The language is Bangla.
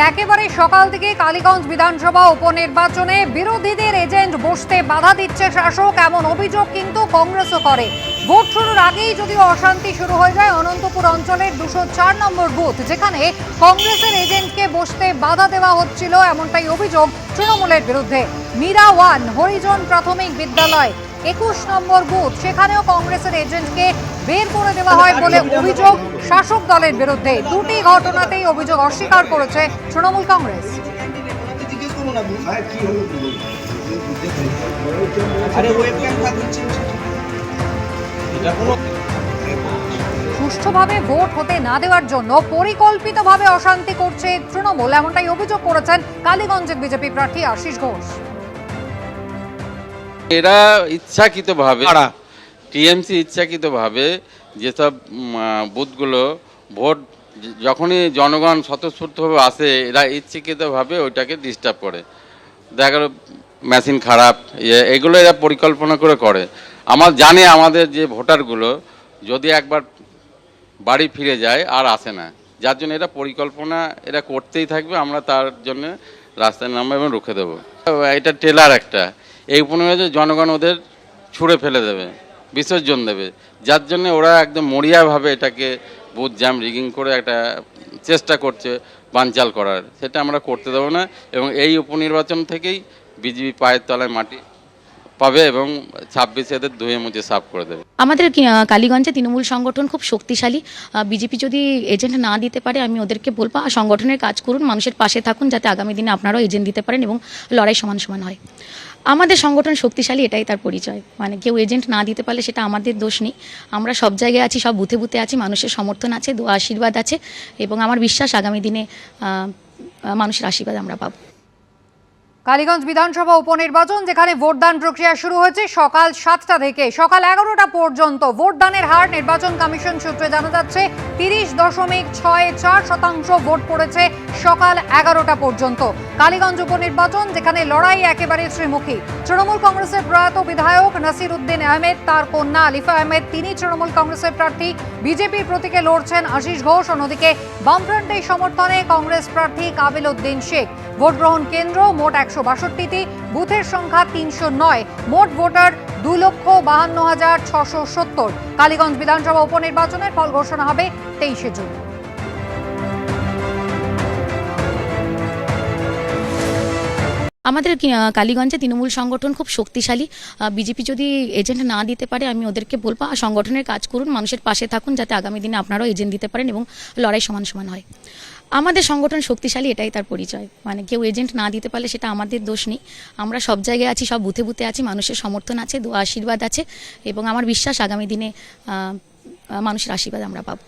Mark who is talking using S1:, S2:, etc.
S1: একেবারে সকাল থেকে কালীগঞ্জ বিধানসভা উপনির্বাচনে বিরোধীদের এজেন্ট বসতে বাধা দিচ্ছে শাসক, এমন অভিযোগ কিন্তু কংগ্রেসও করে। ভোট শুরুর আগেই যদিও অশান্তি শুরু হয়ে যায় অনন্তপুর অঞ্চলের 204 নম্বর বুথ, যেখানে কংগ্রেসের এজেন্টকে বসতে বাধা দেওয়া হচ্ছিল, এমনটাই অভিযোগ তৃণমূলের বিরুদ্ধে। মীরা ওয়ান হরিজন প্রাথমিক বিদ্যালয় 21 নম্বর বুথ, সেখানেও কংগ্রেসের এজেন্টকে বের করে দেওয়া হয় বলে অভিযোগ শাসক দলের বিরুদ্ধে। দুটি ঘটনাতেই অভিযোগ অস্বীকার করেছে তৃণমূল কংগ্রেস। সুষ্ঠুভাবে ভোট হতে না দেওয়ার জন্য পরিকল্পিতভাবে অশান্তি করছে তৃণমূল, এমনটাই অভিযোগ করেছেন কালীগঞ্জের বিজেপি প্রার্থী আশিস ঘোষ।
S2: এরা ইচ্ছাকৃতভাবে টিএমসি ইচ্ছাকৃতভাবে যেসব বুথগুলো ভোট যখনই জনগণ স্বতঃস্ফূর্তভাবে আসে, এরা ইচ্ছাকৃতভাবে ওইটাকে ডিস্টার্ব করে। দেখা গেল মেশিন খারাপ, এগুলো এরা পরিকল্পনা করে। আমার জানে আমাদের যে ভোটারগুলো যদি একবার বাড়ি ফিরে যায় আর আসে না, যার জন্য এরা পরিকল্পনা এরা করতেই থাকবে। আমরা তার জন্য রাস্তায় নামবো এবং রুখে দেবো। এটা টেলার একটা, এই উপনির্বাচনে জনগণ ওদের ছুঁড়ে ফেলে দেবে, বিসর্জন দেবে, যার জন্য ওরা একদম মরিয়াভাবে এটাকে বুথ জ্যাম রিগিং করে একটা চেষ্টা করছে বানচাল করার। সেটা আমরা করতে দেবো না এবং এই উপনির্বাচন থেকেই বিজেপি পায়ের তলায় মাটি পাবে এবং 26 এদের ধুয়ে মুছে সাফ করে দেবে।
S3: আমাদের কালীগঞ্জে তৃণমূল সংগঠন খুব শক্তিশালী। বিজেপি যদি এজেন্ট না দিতে পারে, আমি ওদেরকে বলবো সংগঠনের কাজ করুন, মানুষের পাশে থাকুন, যাতে আগামী দিনে আপনারাও এজেন্ট দিতে পারেন এবং লড়াই সমান সমান হয়। আমাদের সংগঠন শক্তিশালী, এটাই তার পরিচয়। মানে কেউ এজেন্ট না দিতে পারলে সেটা আমাদের দোষ নেই। আমরা সব জায়গায় আছি, সব বুথে বুথে আছি, মানুষের সমর্থন আছে, দোয়া আশীর্বাদ আছে এবং আমার বিশ্বাস আগামী দিনে মানুষের আশীর্বাদ আমরা পাবো।
S1: কালীগঞ্জ বিধানসভা উপনির্বাচন, যেখানে ভোটদান প্রক্রিয়া শুরু হয়েছে সকাল 7টা থেকে সকাল 11টা পর্যন্ত। ভোটদানের হার নির্বাচন কমিশন সূত্রে জানা যাচ্ছে 30.64% ভোট পড়েছে সকাল 11টা পর্যন্ত। কালীগঞ্জ উপনির্বাচন, যেখানে লড়াই একেবারে ত্রিমুখী। তৃণমূল কংগ্রেসের প্রয়াত বিধায়ক নাসির উদ্দিন আহমেদ, তার কন্যা আলিফা আহমেদ, তিনি তৃণমূল কংগ্রেসের প্রার্থী। বিজেপির প্রতীকে লড়ছেন আশিস ঘোষ। অন্যদিকে বামফ্রন্টের সমর্থনে কংগ্রেস প্রার্থী কাবিল উদ্দিন শেখ। ভোট গ্রহণ কেন্দ্র মোট 162টি, বুথের সংখ্যা 309, মোট ভোটার 2,52,670। কালীগঞ্জ বিধানসভা উপনির্বাচনের ফল ঘোষণা হবে 23 জুন।
S3: আমাদের কালীগঞ্জে তৃণমূল সংগঠন খুব শক্তিশালী। বিজেপি যদি এজেন্ট না দিতে পারে, আমি ওদেরকে বলবো সংগঠনের কাজ করুন, মানুষের পাশে থাকুন, যাতে আগামী দিনে আপনারাও এজেন্ট দিতে পারেন এবং লড়াই সমান সমান হয়। আমাদের সংগঠন শক্তিশালী, এটাই তার পরিচয়। মানে কেউ এজেন্ট না দিতে পারলে সেটা আমাদের দোষ নেই। আমরা সব জায়গায় আছি, সব বুথে বুথে আছি, মানুষের সমর্থন আছে, দোয়া আশীর্বাদ আছে এবং আমার বিশ্বাস আগামী দিনে মানুষের আশীর্বাদ আমরা পাবো।